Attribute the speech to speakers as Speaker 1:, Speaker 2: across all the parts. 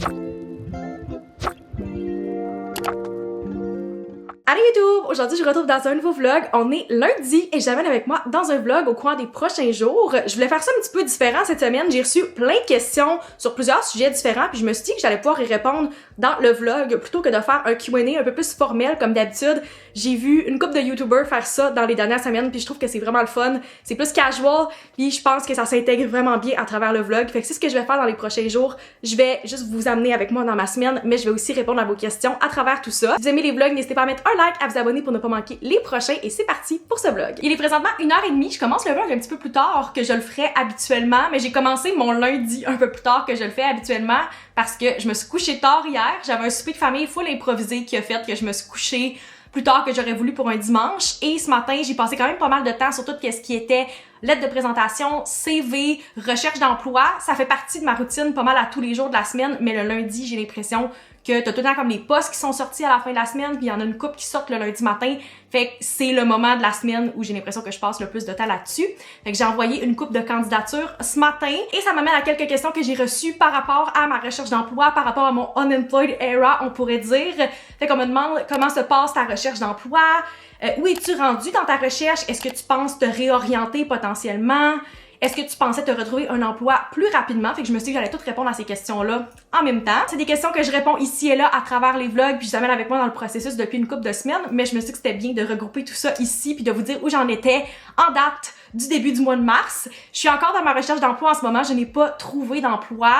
Speaker 1: Allez YouTube! Aujourd'hui, je vous retrouve dans un nouveau vlog. On est lundi et j'amène avec moi dans un vlog au cours des prochains jours. Je voulais faire ça un petit peu différent cette semaine. J'ai reçu plein de questions sur plusieurs sujets différents puis je me suis dit que j'allais pouvoir y répondre dans le vlog plutôt que de faire un Q&A un peu plus formel comme d'habitude. J'ai vu une couple de YouTubers faire ça dans les dernières semaines puis je trouve que c'est vraiment le fun. C'est plus casual puis je pense que ça s'intègre vraiment bien à travers le vlog. Fait que c'est ce que je vais faire dans les prochains jours. Je vais juste vous amener avec moi dans ma semaine, mais je vais aussi répondre à vos questions à travers tout ça. Si vous aimez les vlogs, n'hésitez pas à mettre un like, à vous abonner pour ne pas manquer les prochains et c'est parti pour ce vlog. Il est présentement 1h30, je commence le vlog un petit peu plus tard que je le ferais habituellement, mais j'ai commencé mon lundi un peu plus tard que je le fais habituellement parce que je me suis couchée tard hier, j'avais un souper de famille full improvisé qui a fait que je me suis couchée plus tard que j'aurais voulu pour un dimanche et ce matin j'ai passé quand même pas mal de temps sur tout ce qui était lettre de présentation, CV, recherche d'emploi. Ça fait partie de ma routine pas mal à tous les jours de la semaine, mais le lundi j'ai l'impression que t'as tout le temps comme les postes qui sont sortis à la fin de la semaine, puis il y en a une couple qui sortent le lundi matin. Fait que c'est le moment de la semaine où j'ai l'impression que je passe le plus de temps là-dessus. Fait que j'ai envoyé une couple de candidatures ce matin et ça m'amène à quelques questions que j'ai reçues par rapport à ma recherche d'emploi, par rapport à mon unemployed era, on pourrait dire. Fait qu'on me demande comment se passe ta recherche d'emploi, où es-tu rendu dans ta recherche, est-ce que tu penses te réorienter potentiellement? Est-ce que tu pensais te retrouver un emploi plus rapidement? Fait que je me suis dit que j'allais toutes répondre à ces questions-là en même temps. C'est des questions que je réponds ici et là à travers les vlogs, puis je les amène avec moi dans le processus depuis une couple de semaines, mais je me suis dit que c'était bien de regrouper tout ça ici, puis de vous dire où j'en étais en date du début du mois de mars. Je suis encore dans ma recherche d'emploi en ce moment, je n'ai pas trouvé d'emploi.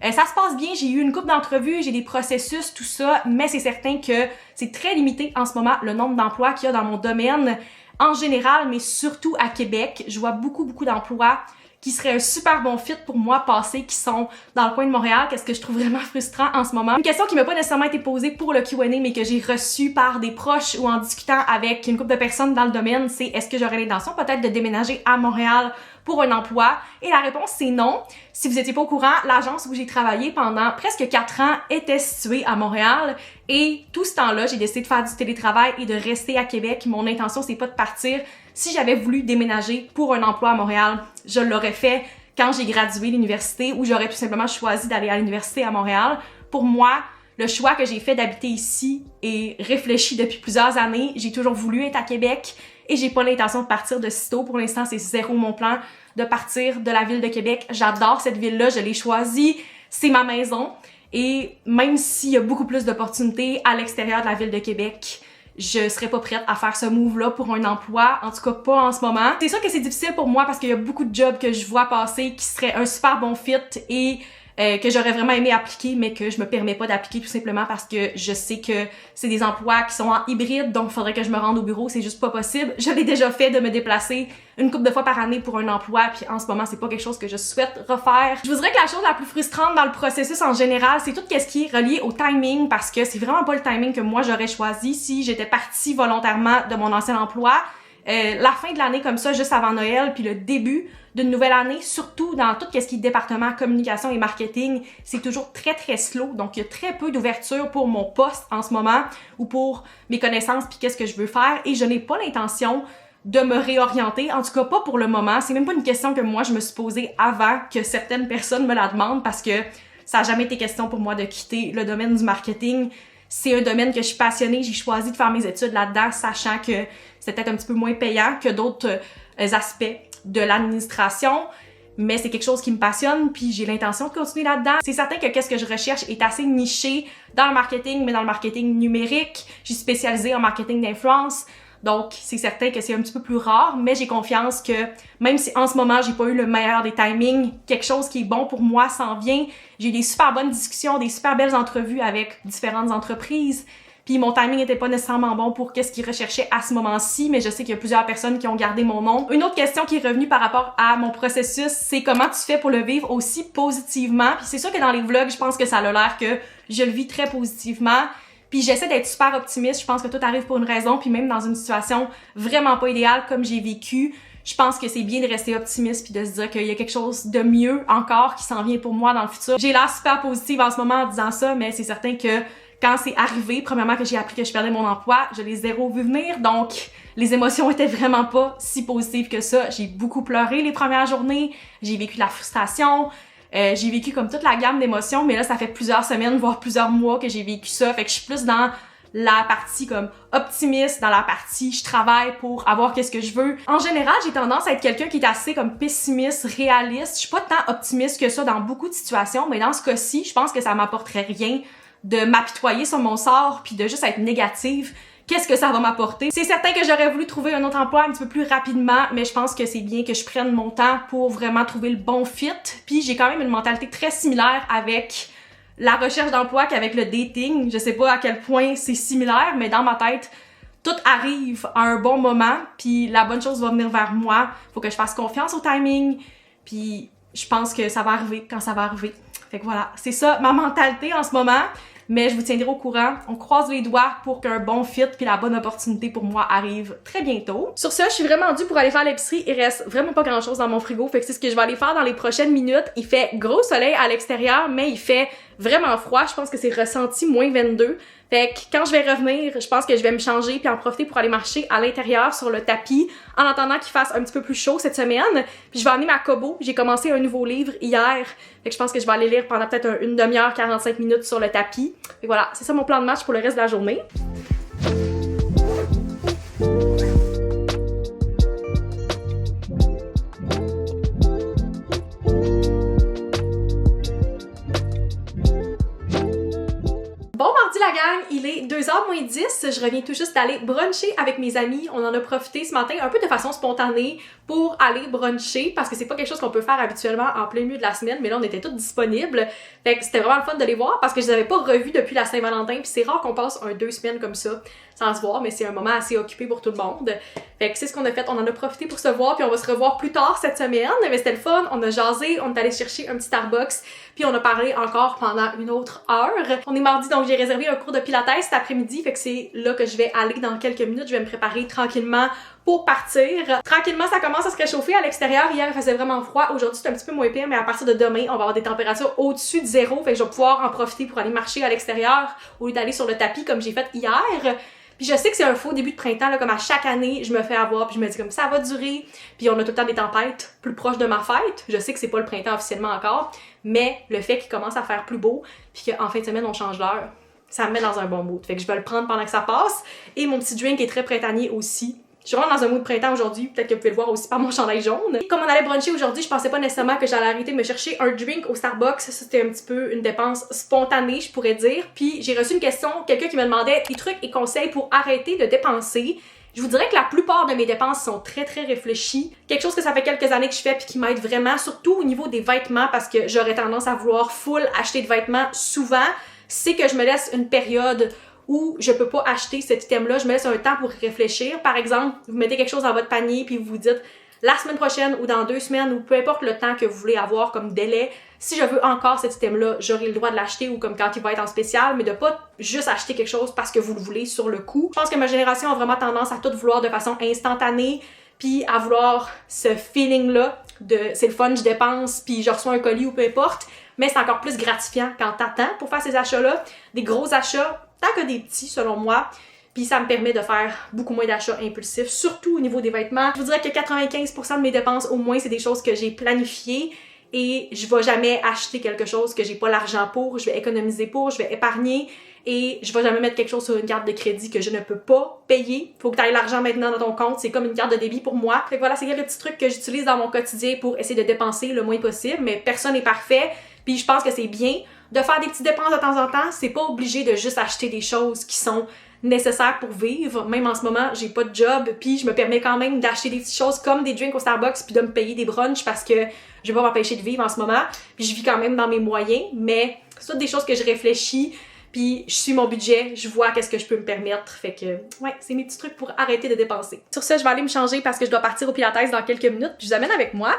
Speaker 1: Ça se passe bien, j'ai eu une couple d'entrevues, j'ai des processus, tout ça, mais c'est certain que c'est très limité en ce moment le nombre d'emplois qu'il y a dans mon domaine en général, mais surtout à Québec. Je vois beaucoup d'emplois qui seraient un super bon fit pour moi passé, qui sont dans le coin de Montréal, qu'est-ce que je trouve vraiment frustrant en ce moment. Une question qui m'a pas nécessairement été posée pour le Q&A, mais que j'ai reçue par des proches ou en discutant avec une couple de personnes dans le domaine, c'est est-ce que j'aurais l'intention peut-être de déménager à Montréal pour un emploi? Et la réponse c'est non. Si vous étiez pas au courant, l'agence où j'ai travaillé pendant presque 4 ans était située à Montréal et tout ce temps-là, j'ai décidé de faire du télétravail et de rester à Québec. Mon intention c'est pas de partir. Si j'avais voulu déménager pour un emploi à Montréal, je l'aurais fait quand j'ai gradué l'université ou j'aurais tout simplement choisi d'aller à l'université à Montréal. Pour moi, le choix que j'ai fait d'habiter ici est réfléchi depuis plusieurs années. J'ai toujours voulu être à Québec et j'ai pas l'intention de partir de sitôt. Pour l'instant, c'est zéro mon plan de partir de la ville de Québec. J'adore cette ville-là, je l'ai choisie, c'est ma maison. Et même s'il y a beaucoup plus d'opportunités à l'extérieur de la ville de Québec, je serais pas prête à faire ce move-là pour un emploi, en tout cas pas en ce moment. C'est sûr que c'est difficile pour moi parce qu'il y a beaucoup de jobs que je vois passer qui seraient un super bon fit et que j'aurais vraiment aimé appliquer, mais que je me permets pas d'appliquer tout simplement parce que je sais que c'est des emplois qui sont en hybride, donc il faudrait que je me rende au bureau, c'est juste pas possible. Je l'ai déjà fait de me déplacer une couple de fois par année pour un emploi, puis en ce moment, c'est pas quelque chose que je souhaite refaire. Je vous dirais que la chose la plus frustrante dans le processus en général, c'est tout ce qui est relié au timing, parce que c'est vraiment pas le timing que moi j'aurais choisi si j'étais partie volontairement de mon ancien emploi. La fin de l'année comme ça, juste avant Noël, puis le début d'une nouvelle année, surtout dans tout ce qui est département communication et marketing, c'est toujours très slow. Donc, il y a très peu d'ouverture pour mon poste en ce moment ou pour mes connaissances puis qu'est-ce que je veux faire. Et je n'ai pas l'intention de me réorienter, en tout cas pas pour le moment. C'est même pas une question que moi je me suis posée avant que certaines personnes me la demandent parce que ça a jamais été question pour moi de quitter le domaine du marketing. C'est un domaine que je suis passionnée, j'ai choisi de faire mes études là-dedans, sachant que c'est peut-être un petit peu moins payant que d'autres aspects de l'administration, mais c'est quelque chose qui me passionne, puis j'ai l'intention de continuer là-dedans. C'est certain que qu'est-ce que je recherche est assez niché dans le marketing, mais dans le marketing numérique. Je suis spécialisée en marketing d'influence, donc c'est certain que c'est un petit peu plus rare, mais j'ai confiance que même si en ce moment j'ai pas eu le meilleur des timings, quelque chose qui est bon pour moi s'en vient. J'ai eu des super bonnes discussions, des super belles entrevues avec différentes entreprises. Puis mon timing était pas nécessairement bon pour qu'est-ce qu'ils recherchaient à ce moment-ci, mais je sais qu'il y a plusieurs personnes qui ont gardé mon nom. Une autre question qui est revenue par rapport à mon processus, c'est comment tu fais pour le vivre aussi positivement. Puis c'est sûr que dans les vlogs, je pense que ça a l'air que je le vis très positivement. Puis j'essaie d'être super optimiste, je pense que tout arrive pour une raison, puis même dans une situation vraiment pas idéale comme j'ai vécu, je pense que c'est bien de rester optimiste puis de se dire qu'il y a quelque chose de mieux encore qui s'en vient pour moi dans le futur. J'ai l'air super positive en ce moment en disant ça, mais c'est certain que quand c'est arrivé, premièrement que j'ai appris que je perdais mon emploi, je l'ai zéro vu venir, donc les émotions étaient vraiment pas si positives que ça. J'ai beaucoup pleuré les premières journées, j'ai vécu de la frustration, J'ai vécu comme toute la gamme d'émotions, mais là, ça fait plusieurs semaines, voire plusieurs mois que j'ai vécu ça. Fait que je suis plus dans la partie comme optimiste, dans la partie je travaille pour avoir qu'est-ce que je veux. En général, j'ai tendance à être quelqu'un qui est assez comme pessimiste, réaliste. Je suis pas tant optimiste que ça dans beaucoup de situations, mais dans ce cas-ci, je pense que ça m'apporterait rien de m'apitoyer sur mon sort puis de juste être négative. Qu'est-ce que ça va m'apporter? C'est certain que j'aurais voulu trouver un autre emploi un petit peu plus rapidement, mais je pense que c'est bien que je prenne mon temps pour vraiment trouver le bon fit. Puis j'ai quand même une mentalité très similaire avec la recherche d'emploi qu'avec le dating. Je sais pas à quel point c'est similaire, mais dans ma tête, tout arrive à un bon moment, puis la bonne chose va venir vers moi. Faut que je fasse confiance au timing, puis je pense que ça va arriver quand ça va arriver. Fait que voilà, c'est ça ma mentalité en ce moment. Mais je vous tiendrai au courant. On croise les doigts pour qu'un bon fit puis la bonne opportunité pour moi arrive très bientôt. Sur ça, je suis vraiment due pour aller faire l'épicerie. Il reste vraiment pas grand chose dans mon frigo. Fait que c'est ce que je vais aller faire dans les prochaines minutes. Il fait gros soleil à l'extérieur, mais il fait vraiment froid. Je pense que c'est ressenti -22. Fait que quand je vais revenir, je pense que je vais me changer puis en profiter pour aller marcher à l'intérieur sur le tapis en attendant qu'il fasse un petit peu plus chaud cette semaine. Puis je vais emmener ma Kobo. J'ai commencé un nouveau livre hier. Fait que je pense que je vais aller lire pendant peut-être une demi-heure, 45 minutes sur le tapis. Fait que voilà, c'est ça mon plan de match pour le reste de la journée. Bon mardi la gang, il est 2h moins 10, je reviens tout juste d'aller bruncher avec mes amis. On en a profité ce matin un peu de façon spontanée pour aller bruncher parce que c'est pas quelque chose qu'on peut faire habituellement en plein milieu de la semaine, mais là on était toutes disponibles. Fait que c'était vraiment le fun de les voir parce que je les avais pas revus depuis la Saint-Valentin, puis c'est rare qu'on passe 2 semaines comme ça sans se voir, mais c'est un moment assez occupé pour tout le monde. Fait que c'est ce qu'on a fait, on en a profité pour se voir, puis on va se revoir plus tard cette semaine, mais c'était le fun, on a jasé, on est allé chercher un petit Starbucks, puis on a parlé encore pendant une autre heure. On est mardi, donc j'ai réservé un cours de pilates cet après-midi, fait que c'est là que je vais aller dans quelques minutes, je vais me préparer tranquillement pour partir. Tranquillement, ça commence à se réchauffer à l'extérieur. Hier, il faisait vraiment froid. Aujourd'hui, c'est un petit peu moins pire, mais à partir de demain, on va avoir des températures au-dessus de 0. Fait que je vais pouvoir en profiter pour aller marcher à l'extérieur au lieu d'aller sur le tapis comme j'ai fait hier. Puis je sais que c'est un faux début de printemps, là, comme à chaque année, je me fais avoir, puis je me dis comme ça va durer. Puis on a tout le temps des tempêtes plus proches de ma fête. Je sais que c'est pas le printemps officiellement encore, mais le fait qu'il commence à faire plus beau, puis qu'en fin de semaine, on change l'heure, ça me met dans un bon mood. Fait que je vais le prendre pendant que ça passe. Et mon petit drink est très printanier aussi. Je suis vraiment dans un mood printemps aujourd'hui, peut-être que vous pouvez le voir aussi par mon chandail jaune. Et comme on allait bruncher aujourd'hui, je pensais pas nécessairement que j'allais arrêter de me chercher un drink au Starbucks. Ça, c'était un petit peu une dépense spontanée, je pourrais dire. Puis j'ai reçu une question, quelqu'un qui me demandait des trucs et conseils pour arrêter de dépenser. Je vous dirais que la plupart de mes dépenses sont très réfléchies. Quelque chose que ça fait quelques années que je fais puis qui m'aide vraiment, surtout au niveau des vêtements, parce que j'aurais tendance à vouloir full acheter de vêtements souvent, c'est que je me laisse une période où je peux pas acheter cet item-là, je me laisse un temps pour réfléchir. Par exemple, vous mettez quelque chose dans votre panier puis vous vous dites la semaine prochaine ou dans 2 semaines ou peu importe le temps que vous voulez avoir comme délai, si je veux encore cet item-là, j'aurai le droit de l'acheter ou comme quand il va être en spécial, mais de pas juste acheter quelque chose parce que vous le voulez sur le coup. Je pense que ma génération a vraiment tendance à tout vouloir de façon instantanée puis à vouloir ce feeling-là de c'est le fun, je dépense puis je reçois un colis ou peu importe, mais c'est encore plus gratifiant quand t'attends pour faire ces achats-là. Des gros achats, tant que des petits selon moi, puis ça me permet de faire beaucoup moins d'achats impulsifs, surtout au niveau des vêtements. Je vous dirais que 95% de mes dépenses au moins c'est des choses que j'ai planifiées et je vais jamais acheter quelque chose que j'ai pas l'argent pour, je vais économiser pour, je vais épargner et je vais jamais mettre quelque chose sur une carte de crédit que je ne peux pas payer. Faut que tu aies l'argent maintenant dans ton compte, c'est comme une carte de débit pour moi. Fait que voilà, c'est quelques petits trucs que j'utilise dans mon quotidien pour essayer de dépenser le moins possible, mais personne n'est parfait. Puis je pense que c'est bien de faire des petites dépenses de temps en temps, c'est pas obligé de juste acheter des choses qui sont nécessaires pour vivre. Même en ce moment, j'ai pas de job, puis je me permets quand même d'acheter des petites choses comme des drinks au Starbucks puis de me payer des brunchs parce que je vais pas m'empêcher de vivre en ce moment. Puis je vis quand même dans mes moyens, mais c'est toutes des choses que je réfléchis, puis je suis mon budget, je vois qu'est-ce que je peux me permettre. Fait que, ouais, c'est mes petits trucs pour arrêter de dépenser. Sur ça, je vais aller me changer parce que je dois partir au Pilates dans quelques minutes. Je vous amène avec moi.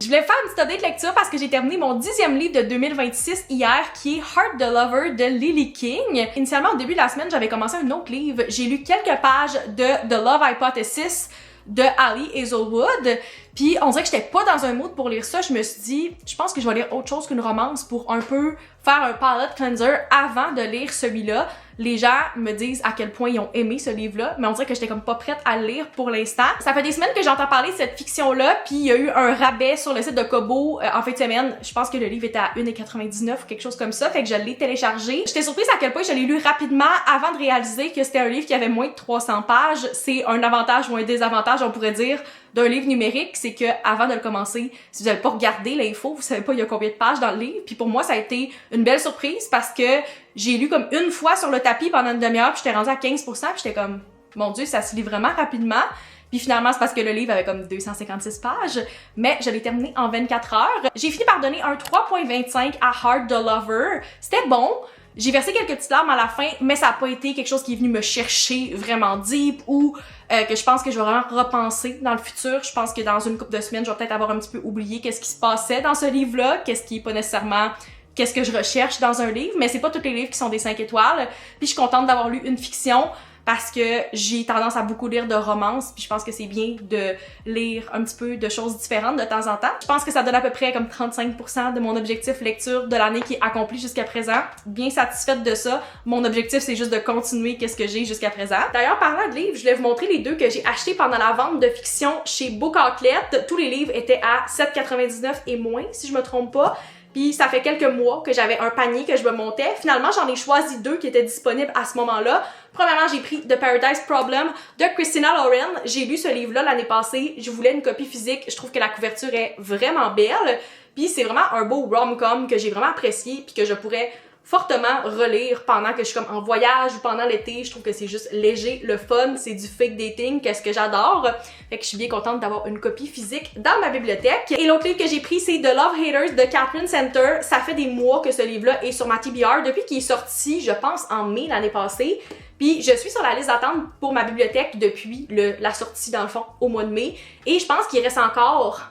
Speaker 1: Je voulais faire une petite update lecture parce que j'ai terminé mon 10e livre de 2026 hier, qui est Heart the Lover de Lily King. Initialement, au début de la semaine, j'avais commencé un autre livre. J'ai lu quelques pages de The Love Hypothesis de Ali Hazelwood, puis on dirait que j'étais pas dans un mood pour lire ça. Je me suis dit, je pense que je vais lire autre chose qu'une romance pour un peu faire un palate cleanser avant de lire celui-là. les gens me disent à quel point ils ont aimé ce livre-là, mais on dirait que j'étais comme pas prête à le lire pour l'instant. Ça fait des semaines que j'entends parler de cette fiction-là, puis il y a eu un rabais sur le site de Kobo en fin de semaine. Je pense que le livre était à 1,99 ou quelque chose comme ça, fait que je l'ai téléchargé. J'étais surprise à quel point je l'ai lu rapidement avant de réaliser que c'était un livre qui avait moins de 300 pages. C'est un avantage ou un désavantage, on pourrait dire, d'un livre numérique, c'est que avant de le commencer, si vous avez pas regardé l'info, vous savez pas il y a combien de pages dans le livre. Puis pour moi, ça a été une belle surprise parce que j'ai lu comme une fois sur le tapis pendant une demi-heure, puis j'étais rendue à 15%, puis j'étais comme mon Dieu, ça se lit vraiment rapidement. Puis finalement, c'est parce que le livre avait comme 256 pages, mais je l'ai terminé en 24 heures. J'ai fini par donner un 3.25 à Heart the Lover. C'était bon. J'ai versé quelques petites larmes à la fin, mais ça a pas été quelque chose qui est venu me chercher vraiment deep ou que je pense que je vais vraiment repenser dans le futur. Je pense que dans une couple de semaines, je vais peut-être avoir un petit peu oublié qu'est-ce qui se passait dans ce livre-là, qu'est-ce qui est pas nécessairement qu'est-ce que je recherche dans un livre, mais c'est pas tous les livres qui sont des 5 étoiles. Puis je suis contente d'avoir lu une fiction parce que j'ai tendance à beaucoup lire de romances, puis je pense que c'est bien de lire un petit peu de choses différentes de temps en temps. Je pense que ça donne à peu près comme 35% de mon objectif lecture de l'année qui est accompli jusqu'à présent. Bien satisfaite de ça. Mon objectif, c'est juste de continuer qu'est-ce que j'ai jusqu'à présent. D'ailleurs, parlant de livres, je voulais vous montrer les deux que j'ai achetés pendant la vente de fiction chez Book Outlet. Tous les livres étaient à 7,99 et moins, si je me trompe pas. Puis ça fait quelques mois que j'avais un panier que je me montais. Finalement, j'en ai choisi 2 qui étaient disponibles à ce moment-là. Premièrement, j'ai pris The Paradise Problem de Christina Lauren. J'ai lu ce livre-là l'année passée. Je voulais une copie physique. Je trouve que la couverture est vraiment belle. Puis c'est vraiment un beau rom-com que j'ai vraiment apprécié puis que je pourrais fortement relire pendant que je suis comme en voyage ou pendant l'été. Je trouve que c'est juste léger, le fun, c'est du fake dating, qu'est-ce que j'adore. Fait que je suis bien contente d'avoir une copie physique dans ma bibliothèque. Et l'autre livre que j'ai pris, c'est The Love Haters de Catherine Center. Ça fait des mois que ce livre-là est sur ma TBR depuis qu'il est sorti, je pense, en mai l'année passée. Puis je suis sur la liste d'attente pour ma bibliothèque depuis la sortie, dans le fond, au mois de mai. Et je pense qu'il reste encore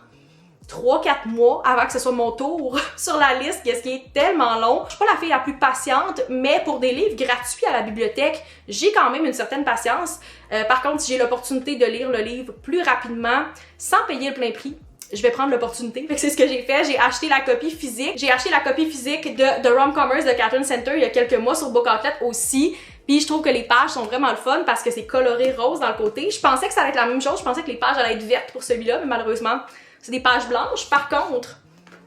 Speaker 1: 3-4 mois avant que ce soit mon tour sur la liste, ce qui est tellement long. Je suis pas la fille la plus patiente, mais pour des livres gratuits à la bibliothèque, j'ai quand même une certaine patience. Par contre, si j'ai l'opportunité de lire le livre plus rapidement, sans payer le plein prix, je vais prendre l'opportunité. Fait que c'est ce que j'ai fait. J'ai acheté la copie physique. J'ai acheté la copie physique de The Rom-Comers de Catherine Center il y a quelques mois sur Book Outlet aussi. Puis je trouve que les pages sont vraiment le fun parce que c'est coloré rose dans le côté. Je pensais que ça allait être la même chose. Je pensais que les pages allaient être vertes pour celui-là, mais malheureusement, c'est des pages blanches. Par contre,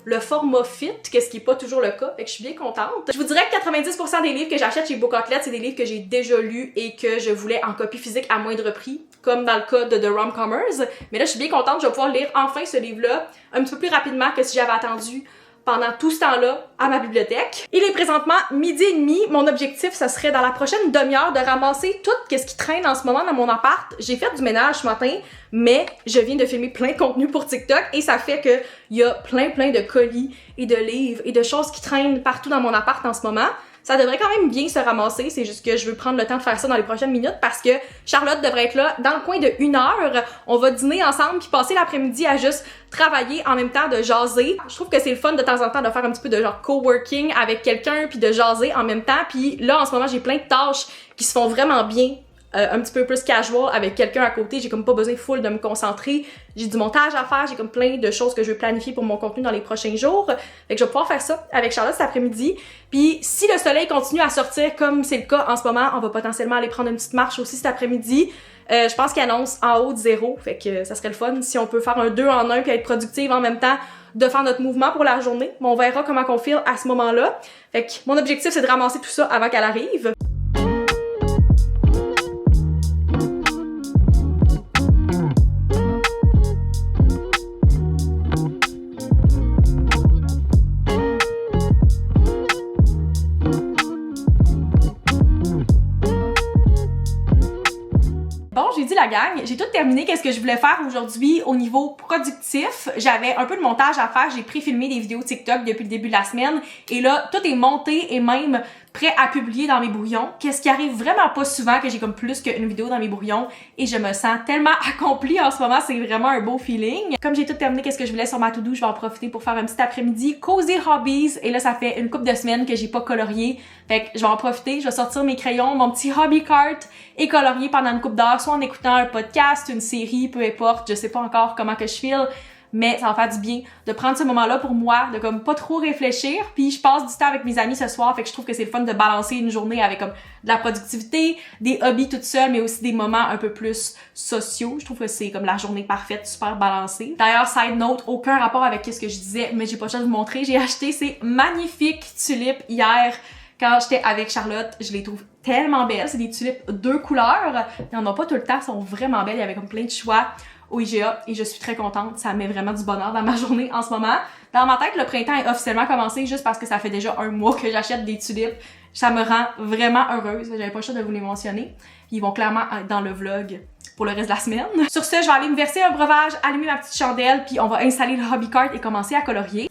Speaker 1: le format fit, qu'est-ce qui est pas toujours le cas, fait que je suis bien contente. Je vous dirais que 90% des livres que j'achète chez Book Outlet, c'est des livres que j'ai déjà lus et que je voulais en copie physique à moindre prix, comme dans le cas de The Rom-Comers. Mais là, je suis bien contente, je vais pouvoir lire enfin ce livre-là un petit peu plus rapidement que si j'avais attendu pendant tout ce temps-là à ma bibliothèque. Il est présentement 12h30. Mon objectif, ce serait dans la prochaine demi-heure de ramasser tout ce qui traîne en ce moment dans mon appart. J'ai fait du ménage ce matin, mais je viens de filmer plein de contenu pour TikTok et ça fait que il y a plein de colis et de livres et de choses qui traînent partout dans mon appart en ce moment. Ça devrait quand même bien se ramasser, c'est juste que je veux prendre le temps de faire ça dans les prochaines minutes parce que Charlotte devrait être là dans le coin de 1 heure. On va dîner ensemble puis passer l'après-midi à juste travailler en même temps de jaser. Je trouve que c'est le fun de temps en temps de faire un petit peu de genre coworking avec quelqu'un puis de jaser en même temps. Puis là, en ce moment, j'ai plein de tâches qui se font vraiment bien. Un petit peu plus casual avec quelqu'un à côté, j'ai comme pas besoin full de me concentrer, j'ai du montage à faire, j'ai comme plein de choses que je veux planifier pour mon contenu dans les prochains jours, fait que je vais pouvoir faire ça avec Charlotte cet après-midi. Puis si le soleil continue à sortir comme c'est le cas en ce moment, on va potentiellement aller prendre une petite marche aussi cet après-midi. Je pense qu'il annonce en haut de 0, fait que ça serait le fun si on peut faire un 2 en 1 puis être productive en même temps de faire notre mouvement pour la journée. Mais on verra comment qu'on file à ce moment-là. Fait que mon objectif c'est de ramasser tout ça avant qu'elle arrive. La gang, j'ai tout terminé qu'est-ce que je voulais faire aujourd'hui au niveau productif. J'avais un peu de montage à faire, j'ai pré-filmé des vidéos TikTok depuis le début de la semaine et là tout est monté et même prêt à publier dans mes brouillons. Qu'est-ce qui arrive vraiment pas souvent que j'ai comme plus qu'une vidéo dans mes brouillons et je me sens tellement accomplie en ce moment, c'est vraiment un beau feeling. Comme j'ai tout terminé qu'est-ce que je voulais sur ma to-do, je vais en profiter pour faire un petit après-midi cozy hobbies et là ça fait une couple de semaines que j'ai pas colorié. Fait que je vais en profiter, je vais sortir mes crayons, mon petit hobby cart et colorier pendant une couple d'heures, soit en écoutant un podcast, une série, peu importe, je sais pas encore comment que je file. mais ça va faire du bien de prendre ce moment-là pour moi, de comme pas trop réfléchir, puis je passe du temps avec mes amis ce soir, fait que je trouve que c'est le fun de balancer une journée avec comme de la productivité, des hobbies toute seule, mais aussi des moments un peu plus sociaux. Je trouve que c'est comme la journée parfaite, super balancée. D'ailleurs, side note, aucun rapport avec ce que je disais, mais j'ai pas le choix de vous montrer, j'ai acheté ces magnifiques tulipes hier quand j'étais avec Charlotte. Je les trouve tellement belles, c'est des tulipes 2 couleurs, il y en a pas tout le temps, elles sont vraiment belles, il y avait comme plein de choix au IGA et je suis très contente, ça met vraiment du bonheur dans ma journée en ce moment. Dans ma tête, le printemps est officiellement commencé juste parce que ça fait déjà un mois que j'achète des tulipes. Ça me rend vraiment heureuse, j'avais pas le choix de vous les mentionner. Ils vont clairement être dans le vlog pour le reste de la semaine. Sur ce, je vais aller me verser un breuvage, allumer ma petite chandelle, puis on va installer le hobby cart et commencer à colorier.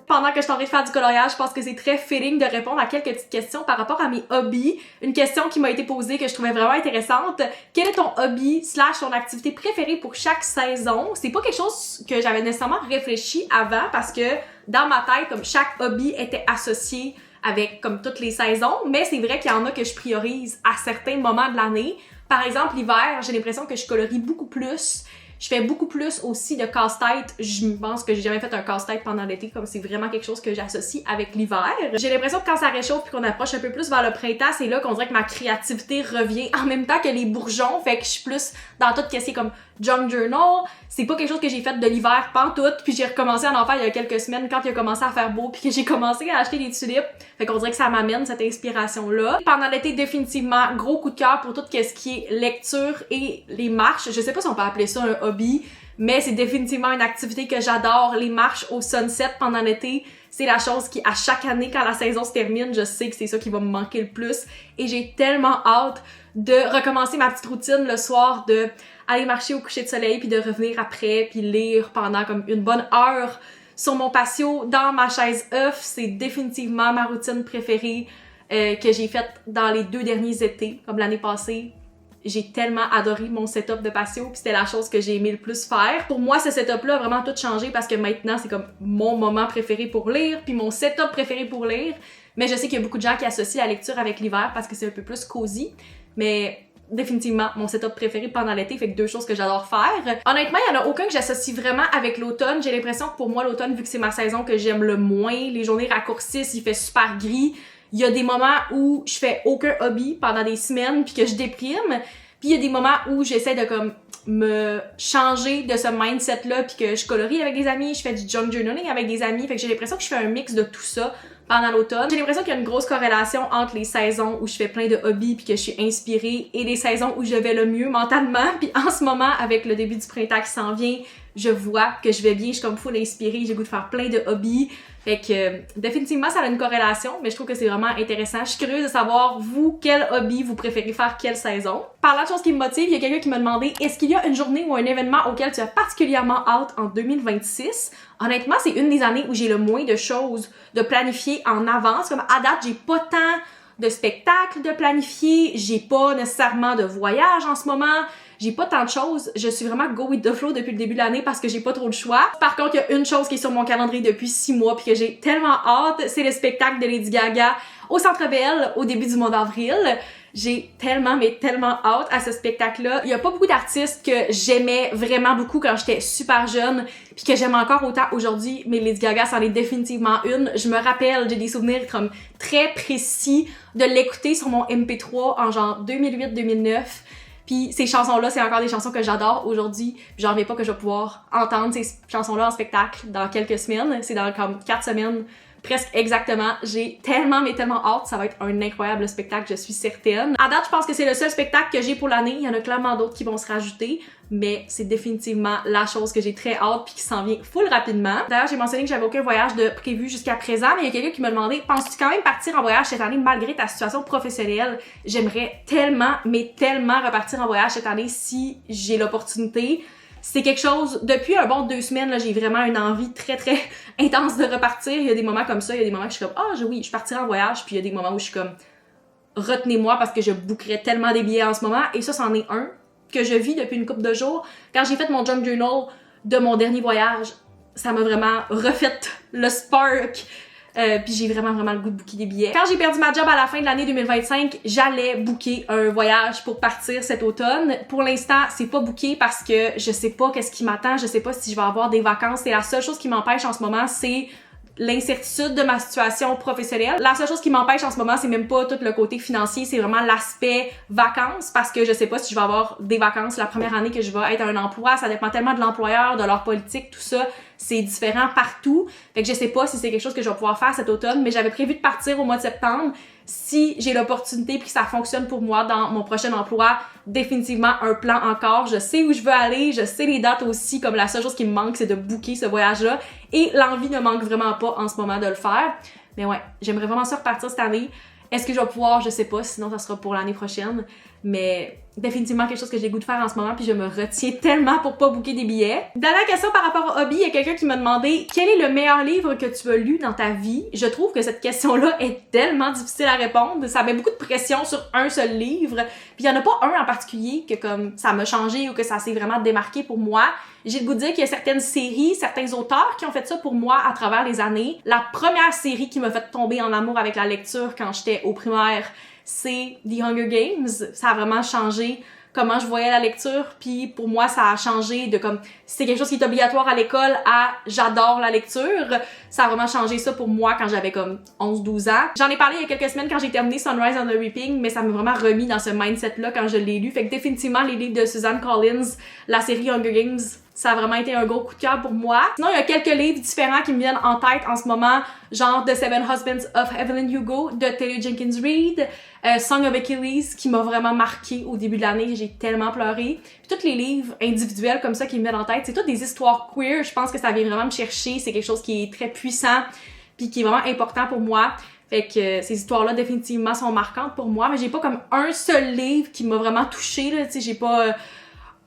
Speaker 1: Pendant que je suis en train de faire du coloriage, je pense que c'est très fitting de répondre à quelques petites questions par rapport à mes hobbies. Une question qui m'a été posée que je trouvais vraiment intéressante. Quel est ton hobby / ton activité préférée pour chaque saison? C'est pas quelque chose que j'avais nécessairement réfléchi avant parce que dans ma tête, comme chaque hobby était associé avec comme toutes les saisons, mais c'est vrai qu'il y en a que je priorise à certains moments de l'année. Par exemple, l'hiver, j'ai l'impression que je colorie beaucoup plus. Je fais beaucoup plus aussi de casse-tête. Je pense que j'ai jamais fait un casse-tête pendant l'été, comme c'est vraiment quelque chose que j'associe avec l'hiver. J'ai l'impression que quand ça réchauffe puis qu'on approche un peu plus vers le printemps, c'est là qu'on dirait que ma créativité revient en même temps que les bourgeons. Fait que je suis plus dans tout ce qui est comme junk journal. C'est pas quelque chose que j'ai fait de l'hiver pantoute, puis j'ai recommencé à en faire il y a quelques semaines quand il a commencé à faire beau puis que j'ai commencé à acheter des tulipes. Fait qu'on dirait que ça m'amène cette inspiration-là. Pendant l'été, définitivement, gros coup de cœur pour tout ce qui est lecture et les marches. Je sais pas si on peut appeler ça un hobby, mais c'est définitivement une activité que j'adore. Les marches au sunset pendant l'été, c'est la chose qui, à chaque année, quand la saison se termine, je sais que c'est ça qui va me manquer le plus. Et j'ai tellement hâte de recommencer ma petite routine le soir, de aller marcher au coucher de soleil, puis de revenir après, puis lire pendant comme une bonne heure sur mon patio, dans ma chaise œuf. C'est définitivement ma routine préférée que j'ai faite dans les 2 derniers étés, comme l'année passée. J'ai tellement adoré mon setup de patio, puis c'était la chose que j'ai aimé le plus faire. Pour moi, ce setup-là a vraiment tout changé parce que maintenant, c'est comme mon moment préféré pour lire, puis mon setup préféré pour lire. Mais je sais qu'il y a beaucoup de gens qui associent la lecture avec l'hiver parce que c'est un peu plus cosy. Mais définitivement, mon setup préféré pendant l'été, fait que 2 choses que j'adore faire. Honnêtement, il y en a aucun que j'associe vraiment avec l'automne. J'ai l'impression que pour moi, l'automne, vu que c'est ma saison que j'aime le moins, les journées raccourcissent, il fait super gris. Il y a des moments où je fais aucun hobby pendant des semaines puis que je déprime. Puis il y a des moments où j'essaie de comme me changer de ce mindset-là puis que je colorie avec des amis, je fais du junk journaling avec des amis. Fait que j'ai l'impression que je fais un mix de tout ça pendant l'automne. J'ai l'impression qu'il y a une grosse corrélation entre les saisons où je fais plein de hobbies puis que je suis inspirée et les saisons où je vais le mieux mentalement. Puis en ce moment, avec le début du printemps qui s'en vient, je vois que je vais bien, je suis comme full inspirée, j'ai le goût de faire plein de hobbies. Fait que définitivement, ça a une corrélation, mais je trouve que c'est vraiment intéressant. Je suis curieuse de savoir, vous, quel hobby vous préférez faire quelle saison. Parlant de choses qui me motivent, il y a quelqu'un qui m'a demandé, est-ce qu'il y a une journée ou un événement auquel tu as particulièrement hâte en 2026? Honnêtement, c'est une des années où j'ai le moins de choses de planifier en avance. Comme à date, j'ai pas tant de spectacles de planifier, j'ai pas nécessairement de voyage en ce moment. J'ai pas tant de choses, je suis vraiment go with the flow depuis le début de l'année parce que j'ai pas trop le choix. Par contre, il y a une chose qui est sur mon calendrier depuis 6 mois puis que j'ai tellement hâte, c'est le spectacle de Lady Gaga au Centre Bell au début du mois d'avril. J'ai tellement, mais tellement hâte à ce spectacle-là. Il y a pas beaucoup d'artistes que j'aimais vraiment beaucoup quand j'étais super jeune puis que j'aime encore autant aujourd'hui, mais Lady Gaga, c'en est définitivement une. Je me rappelle, j'ai des souvenirs comme très précis de l'écouter sur mon MP3 en genre 2008-2009. Puis ces chansons-là, c'est encore des chansons que j'adore aujourd'hui. J'en reviens pas que je vais pouvoir entendre ces chansons-là en spectacle dans quelques semaines. C'est dans comme 4 semaines, presque exactement. J'ai tellement, mais tellement hâte. Ça va être un incroyable spectacle, je suis certaine. À date, je pense que c'est le seul spectacle que j'ai pour l'année. Il y en a clairement d'autres qui vont se rajouter. Mais c'est définitivement la chose que j'ai très hâte puis qui s'en vient full rapidement. D'ailleurs, j'ai mentionné que j'avais aucun voyage de prévu jusqu'à présent, mais il y a quelqu'un qui m'a demandé, penses-tu quand même partir en voyage cette année malgré ta situation professionnelle? J'aimerais tellement, mais tellement repartir en voyage cette année si j'ai l'opportunité. c'est quelque chose, depuis un bon 2 semaines, là, j'ai vraiment une envie très très intense de repartir. Il y a des moments comme ça, il y a des moments où je suis comme, oui, je partirai en voyage, puis il y a des moments où je suis comme, retenez-moi parce que je bookerais tellement des billets en ce moment, et ça, c'en est un que je vis depuis une couple de jours. Quand j'ai fait mon junk journal de mon dernier voyage, ça m'a vraiment refait le spark. Puis j'ai vraiment le goût de booker des billets. Quand j'ai perdu ma job à la fin de l'année 2025, j'allais booker un voyage pour partir cet automne. Pour l'instant, c'est pas booké parce que je sais pas qu'est-ce qui m'attend, je sais pas si je vais avoir des vacances. Et la seule chose qui m'empêche en ce moment, c'est l'incertitude de ma situation professionnelle. La seule chose qui m'empêche en ce moment, c'est même pas tout le côté financier, c'est vraiment l'aspect vacances, parce que je sais pas si je vais avoir des vacances la première année que je vais être à un emploi. Ça dépend tellement de l'employeur, de leur politique, tout ça. C'est différent partout. Fait que je sais pas si c'est quelque chose que je vais pouvoir faire cet automne, mais j'avais prévu de partir au mois de septembre. Si j'ai l'opportunité puis que ça fonctionne pour moi dans mon prochain emploi, définitivement un plan encore. Je sais où je veux aller, je sais les dates aussi, comme la seule chose qui me manque, c'est de booker ce voyage-là. Et l'envie ne manque vraiment pas en ce moment de le faire. Mais ouais, j'aimerais vraiment ça repartir cette année. Est-ce que je vais pouvoir? Je sais pas, sinon ça sera pour l'année prochaine. Mais définitivement quelque chose que j'ai le goût de faire en ce moment, puis je me retiens tellement pour pas booker des billets. Dernière question par rapport au hobby, il y a quelqu'un qui m'a demandé quel est le meilleur livre que tu as lu dans ta vie. Je trouve que cette question-là est tellement difficile à répondre. Ça met beaucoup de pression sur un seul livre. Puis il y en a pas un en particulier que comme ça m'a changé ou que ça s'est vraiment démarqué pour moi. J'ai le goût de dire qu'il y a certaines séries, certains auteurs qui ont fait ça pour moi à travers les années. La première série qui m'a fait tomber en amour avec la lecture quand j'étais au primaire, c'est The Hunger Games. Ça a vraiment changé comment je voyais la lecture, puis pour moi ça a changé de comme c'est quelque chose qui est obligatoire à l'école à j'adore la lecture. Ça a vraiment changé ça pour moi quand j'avais comme 11-12 ans. J'en ai parlé il y a quelques semaines quand j'ai terminé Sunrise on the Reaping, mais ça m'a vraiment remis dans ce mindset-là quand je l'ai lu. Fait que définitivement les livres de Suzanne Collins, la série Hunger Games, ça a vraiment été un gros coup de cœur pour moi. Sinon, il y a quelques livres différents qui me viennent en tête en ce moment, genre The Seven Husbands of Evelyn Hugo de Taylor Jenkins Reid, Song of Achilles qui m'a vraiment marqué au début de l'année, j'ai tellement pleuré. Puis tous les livres individuels comme ça qui me viennent en tête, c'est toutes des histoires queer, je pense que ça vient vraiment me chercher, c'est quelque chose qui est très puissant puis qui est vraiment important pour moi. Fait que ces histoires-là définitivement sont marquantes pour moi, mais j'ai pas comme un seul livre qui m'a vraiment touchée, là, tu sais, j'ai pas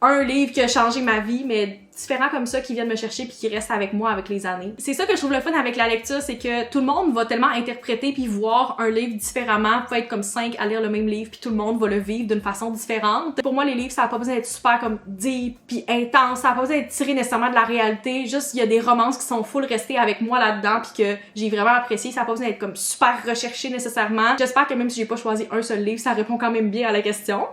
Speaker 1: un livre qui a changé ma vie, mais différents comme ça qui viennent me chercher puis qui restent avec moi avec les années. C'est ça que je trouve le fun avec la lecture, c'est que tout le monde va tellement interpréter puis voir un livre différemment. Vous pouvez être comme 5 à lire le même livre puis tout le monde va le vivre d'une façon différente. Pour moi, les livres, ça a pas besoin d'être super comme deep puis intense, ça a pas besoin d'être tiré nécessairement de la réalité. Juste, il y a des romances qui sont full restées avec moi là-dedans puis que j'ai vraiment apprécié. Ça a pas besoin d'être comme super recherché nécessairement. J'espère que même si j'ai pas choisi un seul livre, ça répond quand même bien à la question.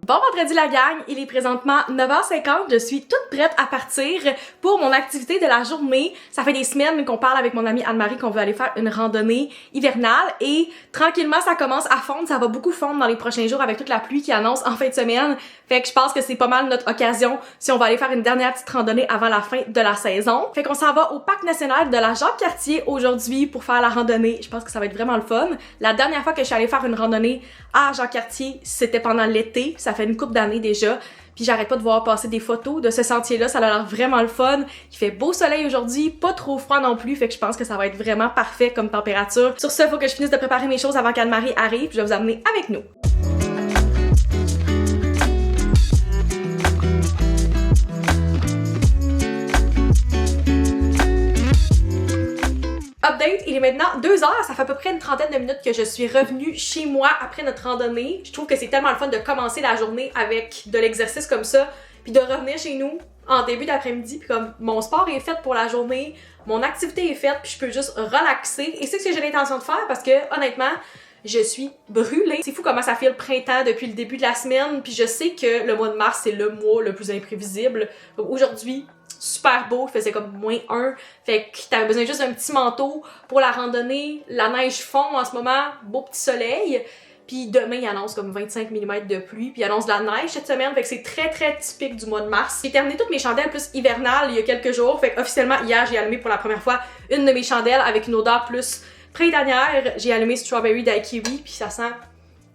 Speaker 1: Bon vendredi la gang, il est présentement 9h50, je suis toute prête à partir pour mon activité de la journée. Ça fait des semaines qu'on parle avec mon amie Anne-Marie qu'on veut aller faire une randonnée hivernale et tranquillement ça commence à fondre, ça va beaucoup fondre dans les prochains jours avec toute la pluie qui annonce en fin de semaine. Fait que je pense que c'est pas mal notre occasion si on va aller faire une dernière petite randonnée avant la fin de la saison. Fait qu'on s'en va au parc national de la Jacques-Cartier aujourd'hui pour faire la randonnée. Je pense que ça va être vraiment le fun. La dernière fois que je suis allée faire une randonnée à Jacques-Cartier, c'était pendant l'été. Ça fait une couple d'années déjà. Puis j'arrête pas de voir passer des photos de ce sentier-là. Ça a l'air vraiment le fun. Il fait beau soleil aujourd'hui, pas trop froid non plus. Fait que je pense que ça va être vraiment parfait comme température. Sur ce, faut que je finisse de préparer mes choses avant qu'Anne-Marie arrive. Je vais vous amener avec nous. Update, il est maintenant 2h, ça fait à peu près une trentaine de minutes que je suis revenue chez moi après notre randonnée. Je trouve que c'est tellement le fun de commencer la journée avec de l'exercice comme ça, puis de revenir chez nous en début d'après-midi, puis comme mon sport est fait pour la journée, mon activité est faite, puis je peux juste relaxer. Et c'est ce que j'ai l'intention de faire parce que honnêtement, je suis brûlée. C'est fou comment ça fait le printemps depuis le début de la semaine, puis je sais que le mois de mars, c'est le mois le plus imprévisible. Donc aujourd'hui, super beau, il faisait comme -1, fait que t'avais besoin juste d'un petit manteau pour la randonnée, la neige fond en ce moment, beau petit soleil, puis demain il annonce comme 25 mm de pluie, puis il annonce de la neige cette semaine, fait que c'est très très typique du mois de mars. J'ai terminé toutes mes chandelles plus hivernales il y a quelques jours, fait que officiellement hier j'ai allumé pour la première fois une de mes chandelles avec une odeur plus printanière. J'ai allumé Strawberry Daiquiri, puis ça sent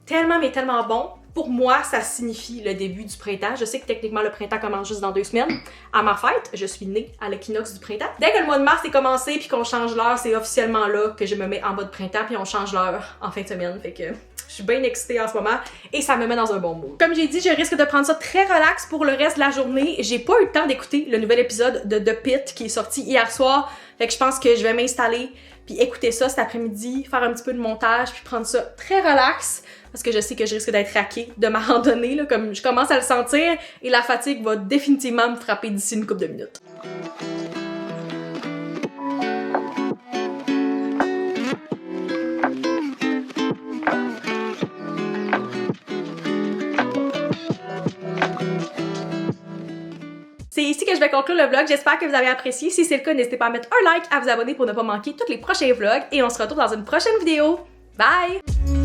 Speaker 1: tellement mais tellement bon. Pour moi, ça signifie le début du printemps. Je sais que techniquement, le printemps commence juste dans 2 semaines. À ma fête, je suis née à l'équinoxe du printemps. Dès que le mois de mars est commencé puis qu'on change l'heure, c'est officiellement là que je me mets en mode printemps puis on change l'heure en fin de semaine. Fait que je Je suis bien excitée en ce moment et ça me met dans un bon mood. Comme j'ai dit, je risque de prendre ça très relax pour le reste de la journée. J'ai pas eu le temps d'écouter le nouvel épisode de The Pitt qui est sorti hier soir. Fait que je pense que je vais m'installer puis écouter ça cet après-midi, faire un petit peu de montage puis prendre ça très relax parce que je sais que je risque d'être raquée de ma randonnée, là, comme je commence à le sentir et la fatigue va définitivement me frapper d'ici une couple de minutes. C'est ici que je vais conclure le vlog. J'espère que vous avez apprécié. Si c'est le cas, n'hésitez pas à mettre un like, à vous abonner pour ne pas manquer tous les prochains vlogs et on se retrouve dans une prochaine vidéo. Bye!